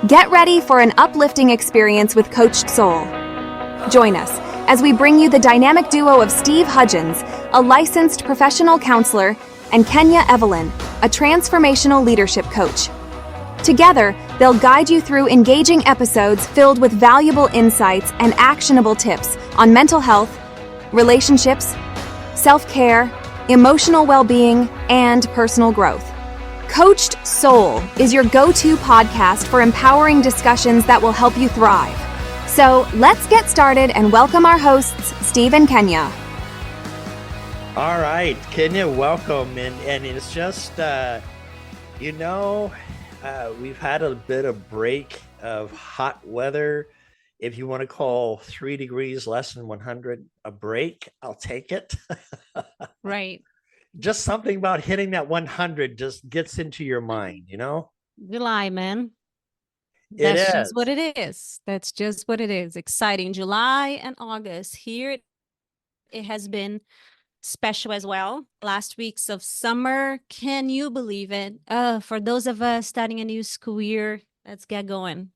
Get ready for an uplifting experience with Coached Soul. Join us as we bring you the dynamic duo of Steve Hudgens, a licensed professional counselor, and Kenya Evelyn, a transformational leadership coach. Together, they'll guide you through engaging episodes filled with valuable insights and actionable tips on mental health, relationships, self-care, emotional well-being, and personal growth. Coached Soul is your go-to podcast for empowering discussions that will help you thrive. So let's get started and welcome our hosts, Steve and Kenya. All right, Kenya, welcome. And it's just, we've had a bit of break of hot weather. If you want to call 3 degrees less than 100 a break, I'll take it. Right. Just something about hitting that 100 just gets into your mind, you know? July, man. It That's is. just what it is. That's just what it is. Exciting. July and August. Here it has been special as well. Last weeks of summer. Can you believe it? For those of us starting a new school year, let's get going.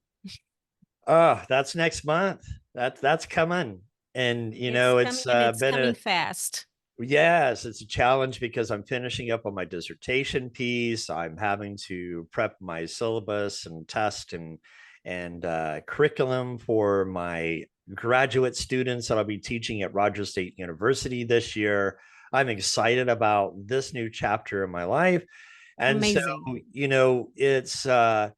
Oh, that's next month. That's coming. And it's coming fast. Yes, it's a challenge because I'm finishing up on my dissertation piece. I'm having to prep my syllabus and test and curriculum for my graduate students that I'll be teaching at Rogers State University this year. I'm excited about this new chapter in my life. And Amazing. So,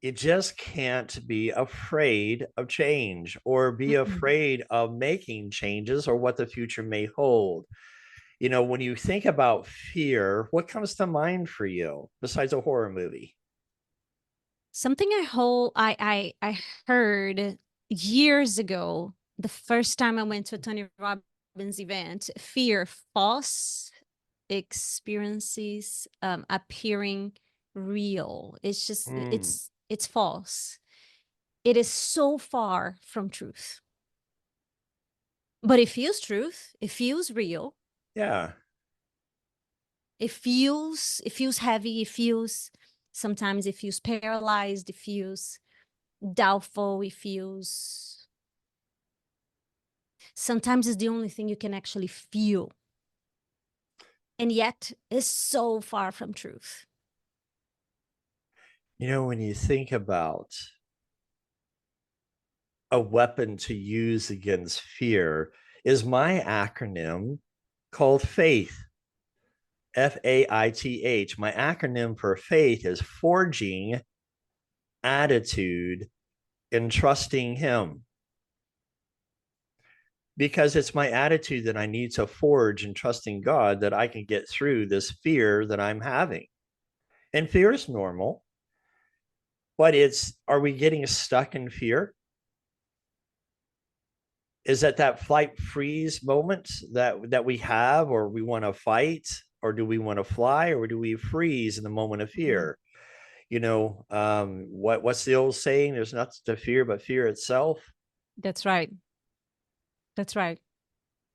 you just can't be afraid of change or be afraid of making changes or what the future may hold. When you think about fear, what comes to mind for you besides a horror movie? Something I heard years ago, the first time I went to a Tony Robbins event, fear, false experiences appearing real. It's just it's false. It is so far from truth. But it feels truth. It feels real. Yeah. It feels heavy. Sometimes it feels paralyzed. It feels doubtful. Sometimes it's the only thing you can actually feel. And yet it's so far from truth. When you think about a weapon to use against fear, is my acronym called FAITH. FAITH. My acronym for faith is forging attitude and trusting Him. Because it's my attitude that I need to forge and trusting God that I can get through this fear that I'm having. And fear is normal, but are we getting stuck in fear? Is that flight freeze moment that we have, or we want to fight, or do we want to fly, or do we freeze in the moment of fear? What's the old saying? There's nothing to fear but fear itself. That's right. That's right.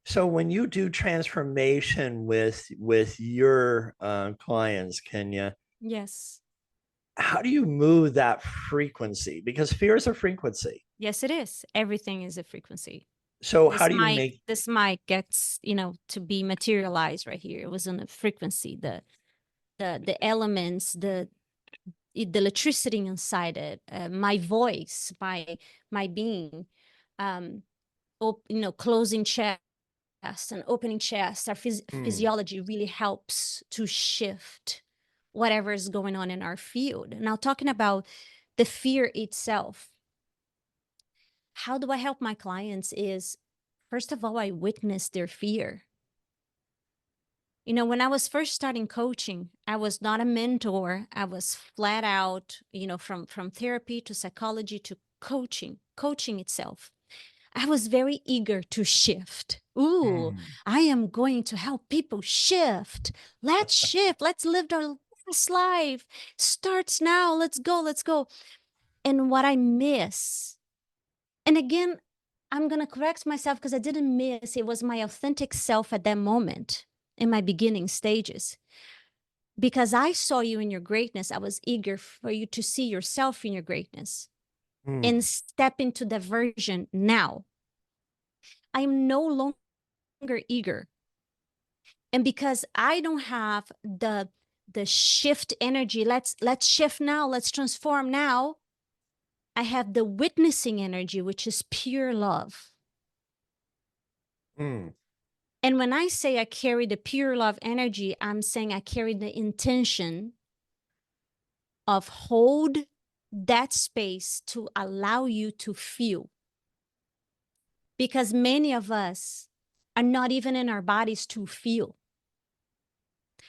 So when you do transformation with your clients, Kenya, Yes. how do you move that frequency? Because fear is a frequency. Yes, it is. Everything is a frequency. So how do you make this mic gets, to be materialized right here? It was on a frequency, the elements, the electricity inside it, my voice, my being, closing chest and opening chest. Our physiology really helps to shift whatever is going on in our field. Now, talking about the fear itself, how do I help my clients is, first of all, I witness their fear. When I was first starting coaching, I was not a mentor. I was flat out, from therapy to psychology to coaching itself. I was very eager to shift. I am going to help people shift. Let's shift. Let's live our best life. Starts now. Let's go. And what I miss, and again, I'm going to correct myself because I didn't miss, it was my authentic self at that moment in my beginning stages. Because I saw you in your greatness, I was eager for you to see yourself in your greatness and step into that version now. I am no longer eager. And because I don't have the shift energy, let's shift now, let's transform now, I have the witnessing energy, which is pure love. And when I say I carry the pure love energy, I'm saying I carry the intention of hold that space to allow you to feel. Because many of us are not even in our bodies to feel.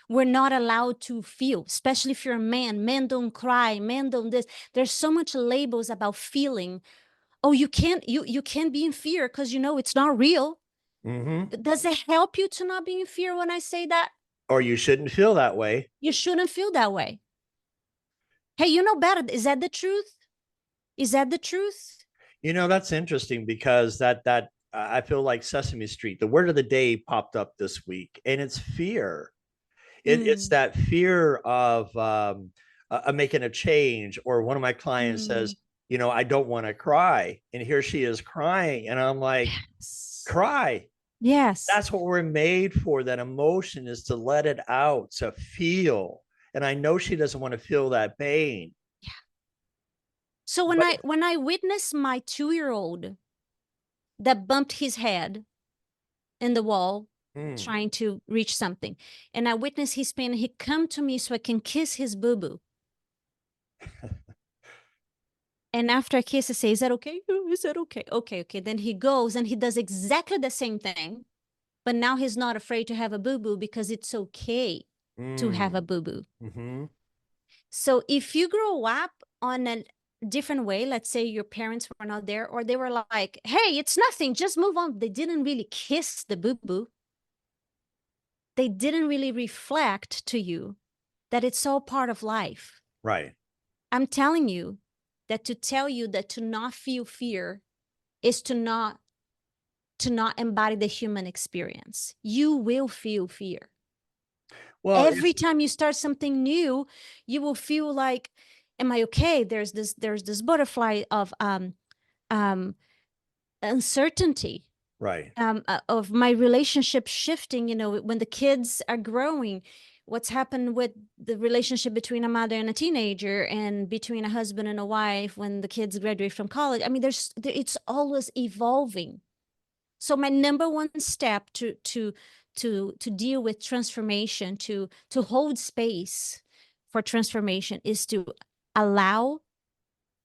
We're not allowed to feel, especially if you're a man. Men don't cry, men don't this. There's so much labels about feeling. Oh, you can't be in fear because you know it's not real. Does it help you to not be in fear when I say that? Or you shouldn't feel that way. You shouldn't feel that way. Hey, you know better. Is that the truth? Is that the truth? You know, that's interesting because that I feel like Sesame Street, the word of the day popped up this week, and it's fear. It's that fear of making a change. Or one of my clients says, you know, I don't want to cry. And here she is crying. And I'm like, yes. Cry. Yes. That's what we're made for. That emotion is to let it out, to feel. And I know she doesn't want to feel that pain. Yeah. So when I witness my 2-year-old that bumped his head in the wall, trying to reach something, and I witness his pain, he come to me so I can kiss his boo-boo. And after I kiss, I say, is that okay? Is that okay? Okay. Then he goes and he does exactly the same thing, but now he's not afraid to have a boo-boo because it's okay to have a boo-boo. So if you grow up on a different way, let's say your parents were not there, or they were like, hey, it's nothing, just move on. They didn't really kiss the boo-boo. They didn't really reflect to you that it's all part of life. Right. I'm telling you that to tell you that to not feel fear is to not embody the human experience. You will feel fear. Well, every time you start something new, you will feel like, am I okay? There's this butterfly of uncertainty. Right. Of my relationship shifting, you know, when the kids are growing, what's happened with the relationship between a mother and a teenager, and between a husband and a wife when the kids graduate from college. I mean, it's always evolving. So my number one step to deal with transformation, to hold space for transformation, is to allow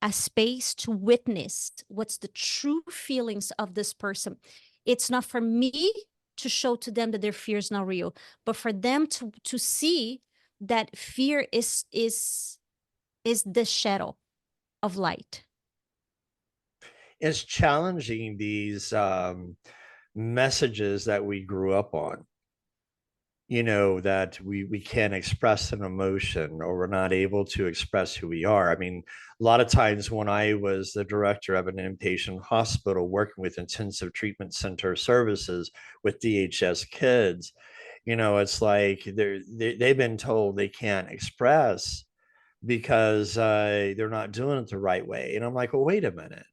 a space to witness what's the true feelings of this person. It's not for me to show to them that their fear is not real, but for them to see that fear is the shadow of light. It's challenging these messages that we grew up on, you know, that we can't express an emotion, or we're not able to express who we are. I mean, a lot of times when I was the director of an inpatient hospital working with intensive treatment center services with DHS kids, you know, it's like they've been told they can't express because they're not doing it the right way. And I'm like, well, wait a minute.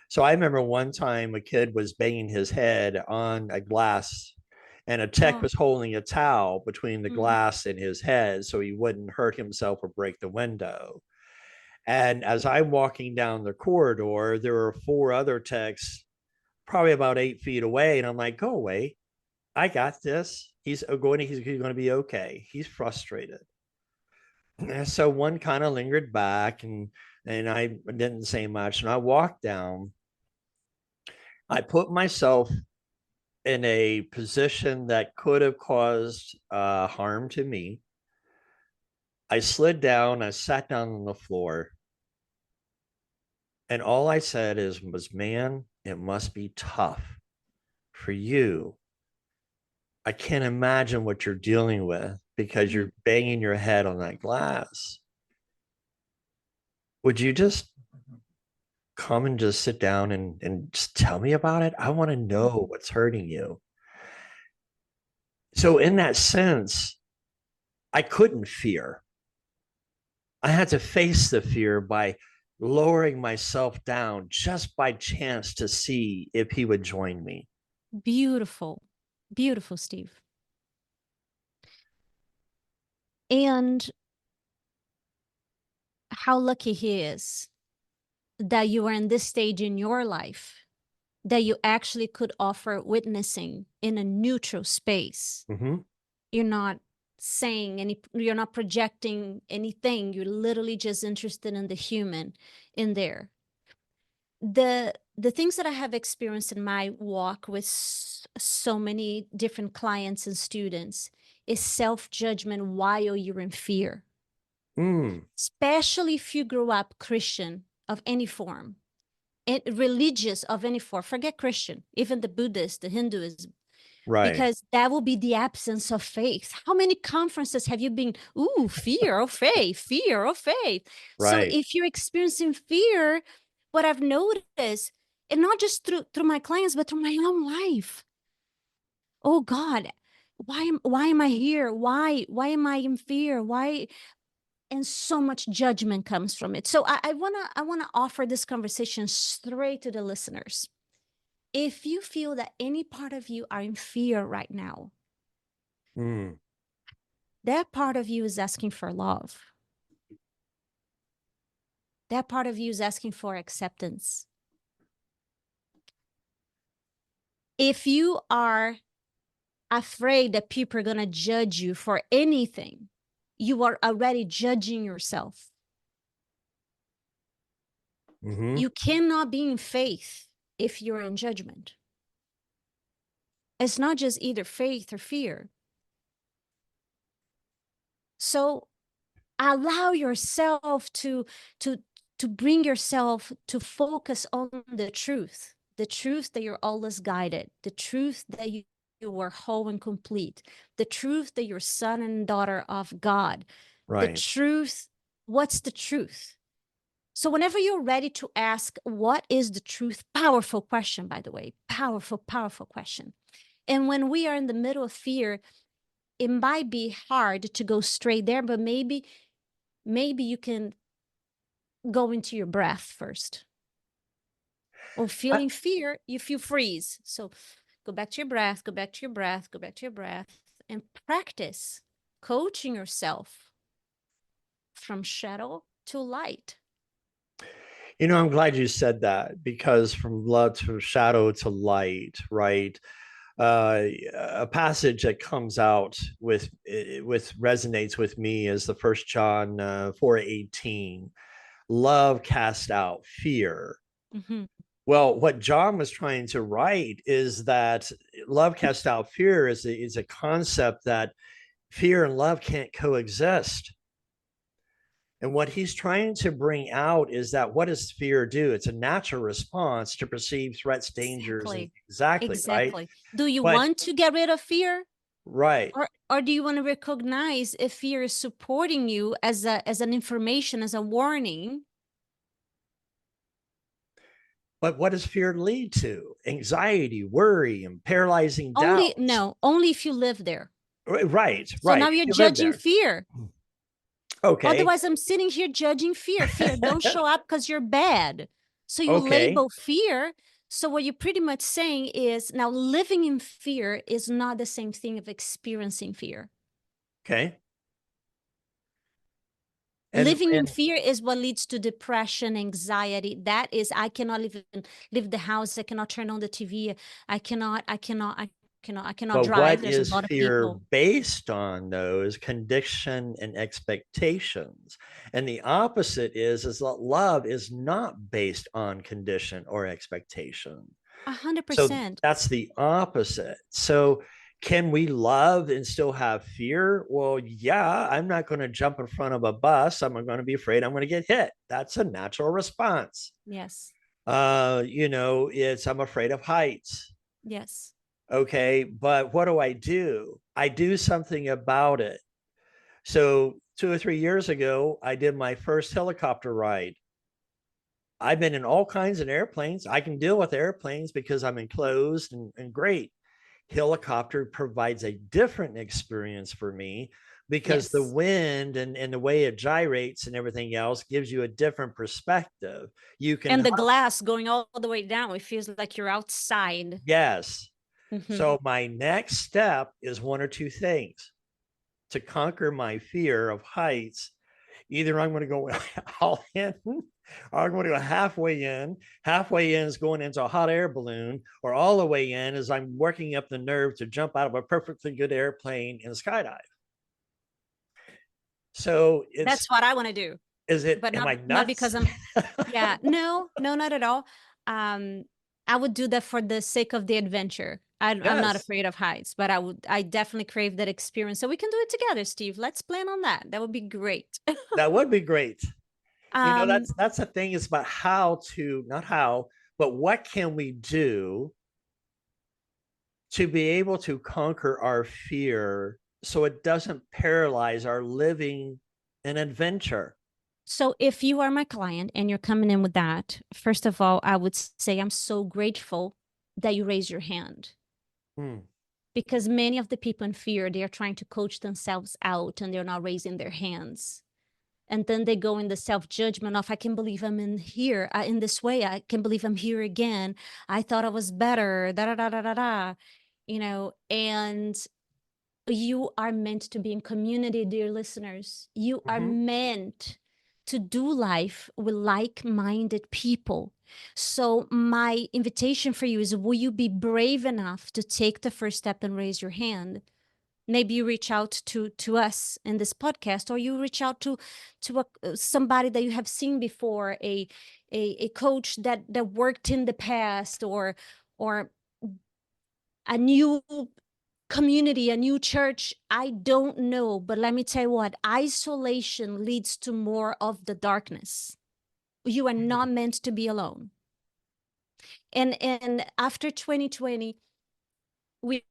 So I remember one time a kid was banging his head on a glass, and a tech was holding a towel between the glass and his head so he wouldn't hurt himself or break the window. And as I'm walking down the corridor, there were 4 other techs probably about 8 feet away. And I'm like, go away. I got this. He's going to be okay. He's frustrated. And so one kind of lingered back, and I didn't say much. And I walked down. I put myself in a position that could have caused harm to me. I slid down, I sat down on the floor, and all I said was, man, it must be tough for you. I can't imagine what you're dealing with because you're banging your head on that glass. Would you just come and just sit down and just tell me about it? I want to know what's hurting you. So in that sense, I couldn't fear. I had to face the fear by lowering myself down just by chance to see if he would join me. Beautiful. Beautiful, Steve. And how lucky he is that you are in this stage in your life, that you actually could offer witnessing in a neutral space. Mm-hmm. You're not saying you're not projecting anything. You're literally just interested in the human in there. The things that I have experienced in my walk with so many different clients and students is self-judgment while you're in fear. Especially if you grew up Christian of any form, and religious of any form, forget Christian, even the Buddhist, the Hinduism, Right. because that will be the absence of faith. How many conferences have you been? Ooh, fear of faith, fear of faith. So Right. if you're experiencing fear, what I've noticed, and not just through my clients, but through my own life. Oh God, why am I here? Why am I in fear? Why? And so much judgment comes from it. So I wanna offer this conversation straight to the listeners. If you feel that any part of you are in fear right now, that part of you is asking for love. That part of you is asking for acceptance. If you are afraid that people are gonna judge you for anything, you are already judging yourself. You cannot be in faith if you're in judgment. It's not just either faith or fear. So allow yourself to bring yourself to focus on the truth that you're always guided, the truth that you are whole and complete, the truth that you're son and daughter of God, Right. the truth. What's the truth? So whenever you're ready to ask, what is the truth? Powerful question, by the way, powerful question. And when we are in the middle of fear, it might be hard to go straight there, but maybe you can go into your breath first. Or feeling fear, you feel freeze. So go back to your breath, go back to your breath, go back to your breath, and practice coaching yourself from shadow to light. You know, I'm glad you said that, because from love to shadow to light, right? A passage that comes out with resonates with me is the First John 4:18. Love casts out fear. Well, what John was trying to write is that love casts out fear is a concept that fear and love can't coexist. And what he's trying to bring out is that, what does fear do? It's a natural response to perceived threats, dangers, and exactly. Right. Do you want to get rid of fear? Right. Or do you want to recognize if fear is supporting you as an information, as a warning? But what does fear lead to? Anxiety, worry, and paralyzing doubt. Only if you live there. Right. So now you're judging fear. Okay. Otherwise, I'm sitting here judging fear. Fear, don't show up because you're bad. So you label fear. So what you're pretty much saying is, now living in fear is not the same thing of experiencing fear. Okay. Living in fear is what leads to depression, anxiety. That is, I cannot leave the house. I cannot turn on the TV. I cannot but drive. What There's is a lot of fear people. based on, though, is condition and expectations. And the opposite is that love is not based on condition or expectation. 100%. So that's the opposite. So can we love and still have fear? Well, yeah, I'm not going to jump in front of a bus. I'm going to be afraid I'm going to get hit. That's a natural response. Yes. You know, I'm afraid of heights. Yes. Okay, but what do? I do something about it. So 2 or 3 years ago, I did my first helicopter ride. I've been in all kinds of airplanes. I can deal with airplanes because I'm enclosed and great. Helicopter provides a different experience for me, because the Yes. wind and the way it gyrates and everything else gives you a different perspective. You can, And the glass going all the way down, it feels like you're outside. yes. Mhm. So my next step is one or two things to conquer my fear of heights. Either I'm going to go all in, or I'm going to go halfway in. Halfway in is going into a hot air balloon, or all the way in is I'm working up the nerve to jump out of a perfectly good airplane and skydive. So it's, That's what I want to do, is it, but am I not nuts? because I'm, yeah, no, no, not at all. Um, I would do that for the sake of the adventure. I'm not Yes, afraid of heights, but I definitely crave that experience. So we can do it together, Steve. Let's plan on that. That would be great. that would be great. You know, Um, that's the thing. It's about how to, not how, but what can we do to be able to conquer our fear so it doesn't paralyze our living an adventure. so if you are my client and you're coming in with that, first of all, I would say I'm so grateful that you raise your hand. Hmm. Because many of the people in fear, they are trying to coach themselves out and they're not raising their hands. And then they go in the self-judgment of, I can't believe I'm in here, in this way. I can't believe I'm here again. I thought I was better, da da da da da da. And you are meant to be in community, dear listeners. You are Mhm. meant to do life with like-minded people. So my invitation for you is, will you be brave enough to take the first step and raise your hand? Maybe you reach out to us in this podcast, or you reach out to somebody that you have seen before, a coach that worked in the past, or a new community, a new church. I don't know, but let me tell you what, isolation leads to more of the darkness. You are not meant to be alone. And after 2020, we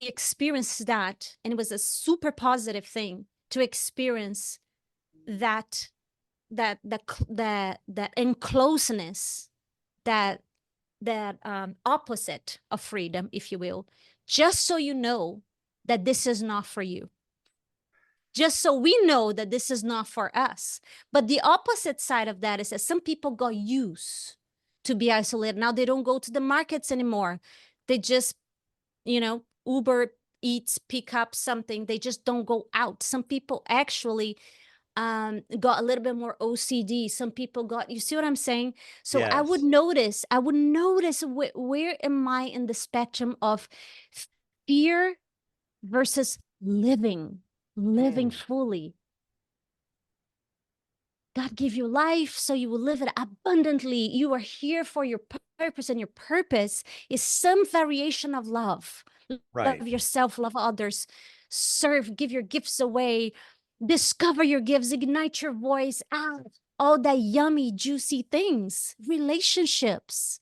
experienced that, and it was a super positive thing to experience that that encloseness, that opposite of freedom, if you will, just so you know that this is not for you, just so we know that this is not for us. But the opposite side of that is that some people got used to be isolated. Now they don't go to the markets anymore. They just, Uber Eats, pick up something. They just don't go out. Some people actually got a little bit more OCD. Some people got, you see what I'm saying? So Yes. I would notice where am I in the spectrum of fear versus living Mm. fully. God gave you life so you will live it abundantly. You are here for your purpose, and your purpose is some variation of love. Right. Love yourself, love others, serve, give your gifts away, discover your gifts, ignite your voice out, all that yummy, juicy things, relationships.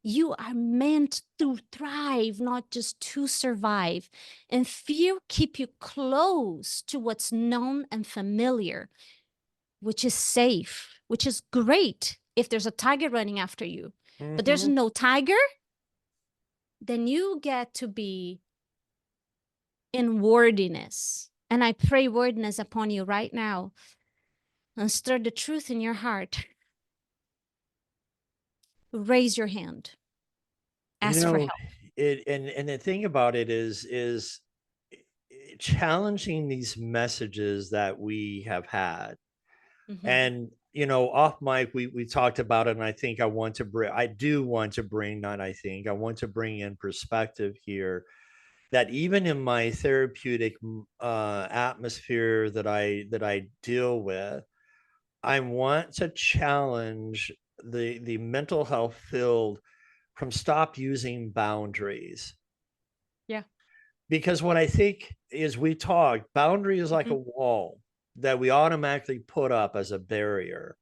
You are meant to thrive, not just to survive. And fear keep you close to what's known and familiar, which is safe, which is great if there's a tiger running after you. But there's Mhm. no tiger, then you get to be in wordiness. And I pray wordiness upon you right now, and stir the truth in your heart. Raise your hand. You Ask for know, help. it, and the thing about it is challenging these messages that we have had. Mhm. And off mic, we talked about it, and I think I do want to bring, not I think, I want to bring in perspective here that even in my therapeutic atmosphere that I deal with, I want to challenge the mental health field from stop using boundaries. Yeah. Because what I think is, we talk, boundary is like a Mhm. wall that we automatically put up as a barrier.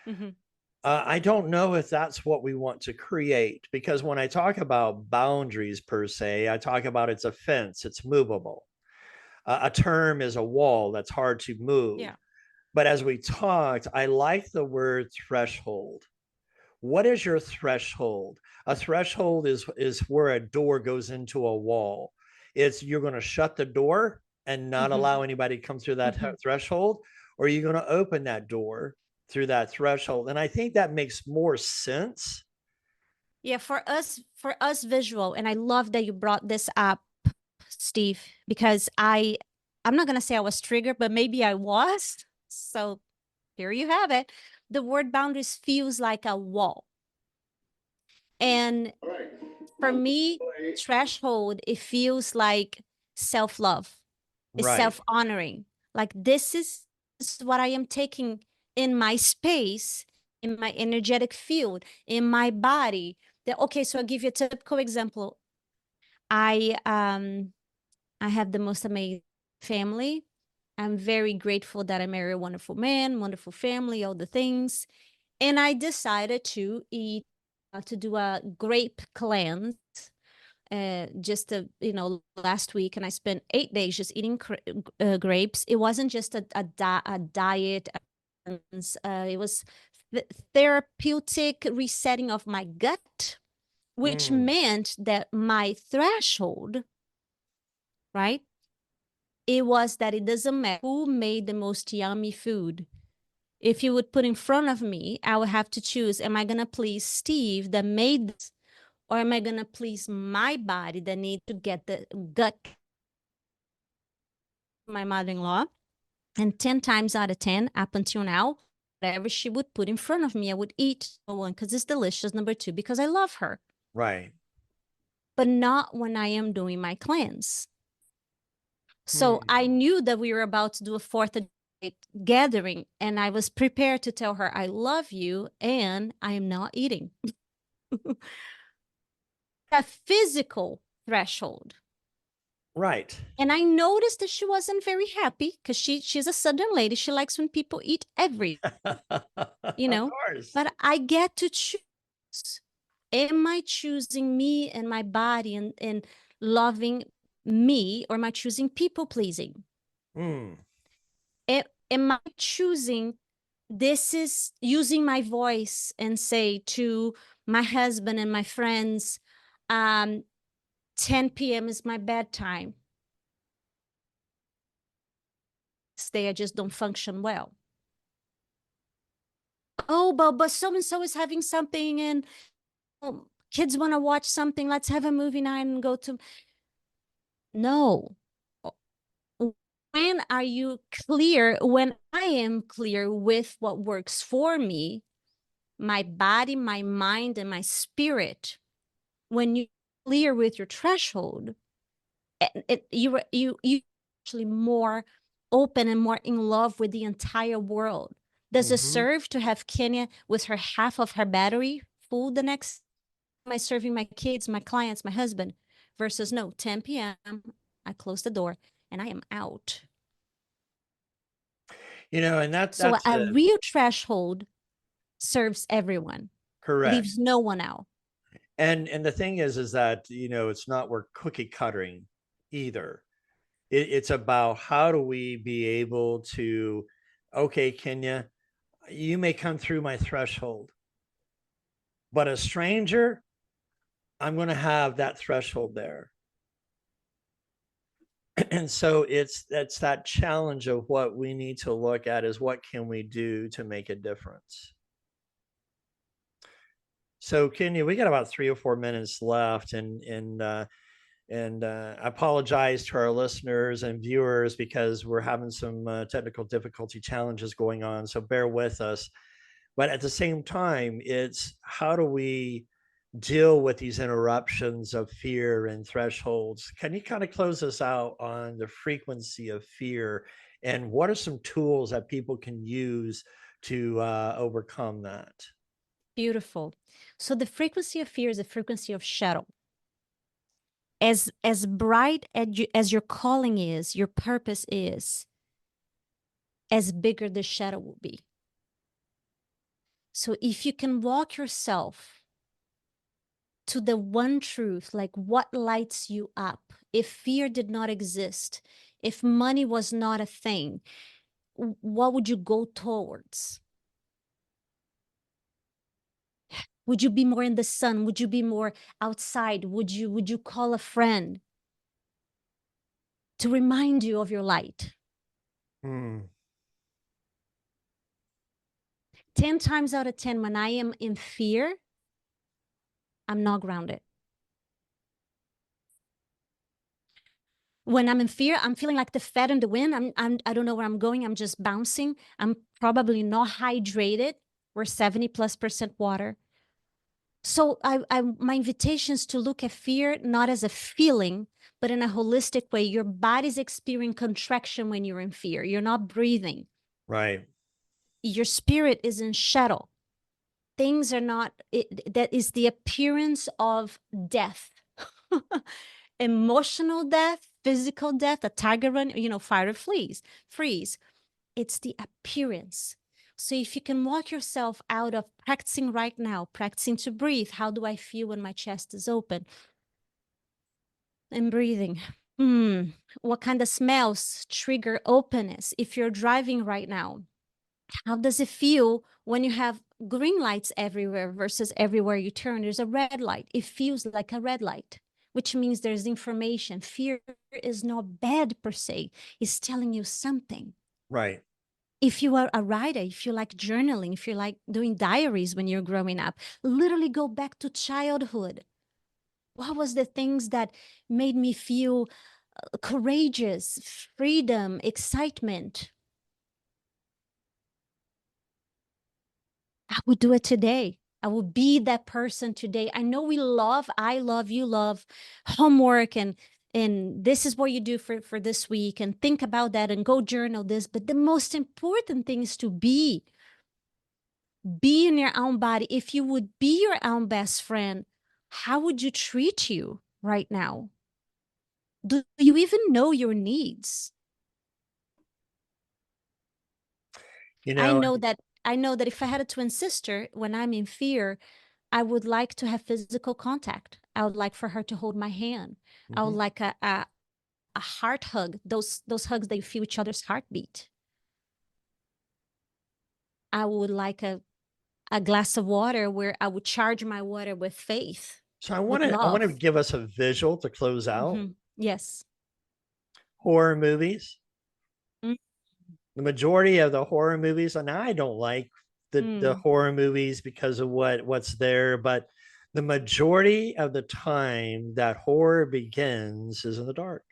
Mhm. I don't know if that's what we want to create, because when I talk about boundaries per se, I talk about it's a fence, it's movable. A term is a wall that's hard to move. Yeah. But as we talked, I like the word threshold. What is your threshold? A threshold is where a door goes into a wall. It's, you're going to shut the door and not Mhm. allow anybody to come through that Mhm. threshold? Or are you going to open that door through that threshold? And I think that makes more sense. Yeah, for us visual, and I love that you brought this up, Steve, because I'm not gonna say I was triggered, but maybe I was. So here you have it. The word boundaries feels like a wall. And for me, threshold, it feels like self-love. It's Right. self-honoring. Like this is what I am taking in my space, in my energetic field, in my body. That okay, so I'll give you a typical example. I have the most amazing family. I'm very grateful that I married a wonderful man, wonderful family, all the things. And I decided to eat to do a grape cleanse just last week, and I spent 8 days just eating grapes. It wasn't just a diet. It was therapeutic resetting of my gut, which Mm, meant that my threshold, right? It was that it doesn't matter who made the most yummy food. If you would put in front of me, I would have to choose, am I going to please Steve that made this, or am I going to please my body that need to get the gut, my mother-in-law? And 10 times out of 10, up until now, whatever she would put in front of me, I would eat. Number one, because it's delicious. Number two, because I love her. right. But not when I am doing my cleanse. So Hmm. I knew that we were about to do a gathering, and I was prepared to tell her, I love you, and I am not eating. A physical threshold. Right. And I noticed that she wasn't very happy because she's a Southern lady. She likes when people eat you Of know, course. but I get to choose. Am I choosing me and my body and loving me, or am I choosing people pleasing? Mm, Am I choosing this is using my voice and say to my husband and my friends, 10 p.m. is my bedtime. This day I just don't function well. Oh, but so and so is having something, and kids want to watch something. Let's have a movie night and go to. No. When are you clear? When I am clear with what works for me, my body, my mind, and my spirit, when you're clear with your threshold, you actually more open and more in love with the entire world. Does it hmm. serve to have Kenya with her half of her battery full the next? Am I serving my kids, my clients, my husband? Versus no, 10 p.m. I close the door and I am out. And So that's a real threshold serves everyone, correct. leaves no one out. And the thing is that it's not we're cookie cuttering either. It's about how do we be able to, okay, Kenya, you may come through my threshold, but a stranger, I'm going to have that threshold there. And so that's that challenge of what we need to look at is what can we do to make a difference. So Kenya, we got about 3 or 4 minutes left, and I apologize to our listeners and viewers because we're having some technical difficulty challenges going on. So bear with us. But at the same time, it's how do we deal with these interruptions of fear and thresholds? Can you kind of close us out on the frequency of fear and what are some tools that people can use to overcome that? Beautiful. So the frequency of fear is the frequency of shadow. As bright as your calling is, your purpose is, as bigger the shadow will be. So if you can walk yourself to the one truth, like what lights you up, if fear did not exist, if money was not a thing, what would you go towards? Would you be more in the sun? Would you be more outside? Would you call a friend? to remind you of your light. Mm. 10 times out of 10, when I am in fear, I'm not grounded. When I'm in fear, I'm feeling like the fat in the wind. I don't know where I'm going. I'm just bouncing. I'm probably not hydrated. We're 70+% water. So my invitation is to look at fear not as a feeling, but in a holistic way. Your body's experiencing contraction when you're in fear. You're not breathing. Right. Your spirit is in shadow. Things are not, that is the appearance of death. Emotional death, physical death, a tiger run, fire or freeze. It's the appearance. So if you can walk yourself out of practicing right now, practicing to breathe, how do I feel when my chest is open? And breathing. What kind of smells trigger openness? If you're driving right now, how does it feel when you have green lights everywhere versus everywhere you turn, there's a red light? It feels like a red light, which means there's information. Fear is not bad per se. It's telling you something. Right. If you are a writer, if you like journaling, if you like doing diaries when you're growing up, literally go back to childhood. What was the things that made me feel courageous, freedom, excitement? I would do it today. I will be that person today. I know I love, you love homework and this is what you do for this week, and think about that and go journal this. But the most important thing is to be in your own body. If you would be your own best friend, how would you treat you right now? Do you even know your needs? I know that if I had a twin sister, when I'm in fear, I would like to have physical contact. I would like for her to hold my hand. I would like a heart hug, those hugs that you feel each other's heartbeat. I would like a glass of water where I would charge my water with faith. So I want to give us a visual to close out. Yes. Horror movies. The majority of the horror movies, and I don't like the horror movies because of what's there, but the majority of the time that horror begins is in the dark.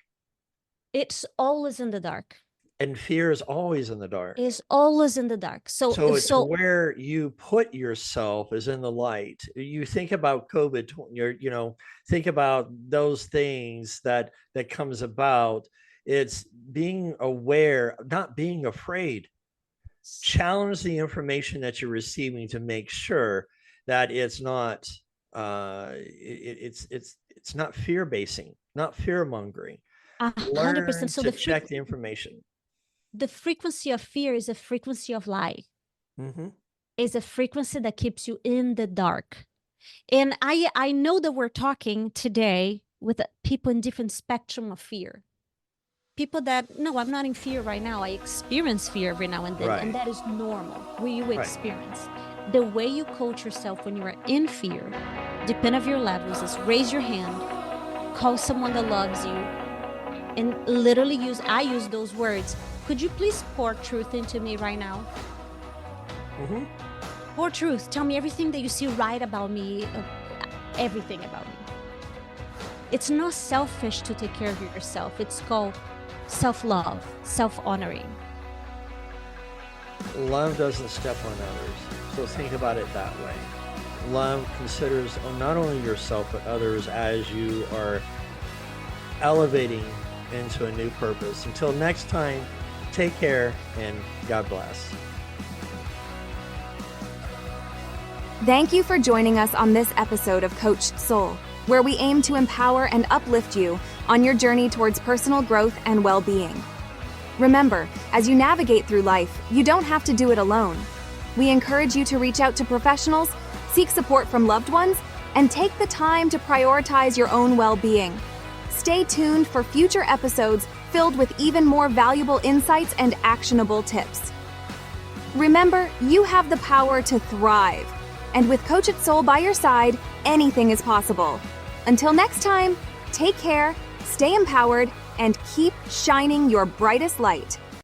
It's always in the dark. And fear is always in the dark. It's always in the dark. So it's where you put yourself is in the light. You think about COVID, think about those things that comes about. It's being aware, not being afraid. Challenge the information that you're receiving to make sure that it's not it's not fear basing, not fear mongering. 100%. So check the information. The frequency of fear is a frequency of lie. It's a frequency that keeps you in the dark. And I know that we're talking today with people in different spectrum of fear. People that, no, I'm not in fear right now. I experience fear every now and then, and that is normal. You experience. The way you coach yourself when you are in fear, depending on your levels, is raise your hand, call someone that loves you, and literally I use those words. Could you please pour truth into me right now? Pour truth. Tell me everything that you see right about me, everything about me. It's not selfish to take care of yourself. It's called self-love, self-honoring. Love doesn't step on others. So think about it that way. Love considers not only yourself, but others as you are elevating into a new purpose. Until next time, take care and God bless. Thank you for joining us on this episode of Coached Soul, where we aim to empower and uplift you on your journey towards personal growth and well-being. Remember, as you navigate through life, you don't have to do it alone. We encourage you to reach out to professionals, seek support from loved ones, and take the time to prioritize your own well-being. Stay tuned for future episodes filled with even more valuable insights and actionable tips. Remember, you have the power to thrive. And with Coached Soul by your side, anything is possible. Until next time, take care, stay empowered, and keep shining your brightest light.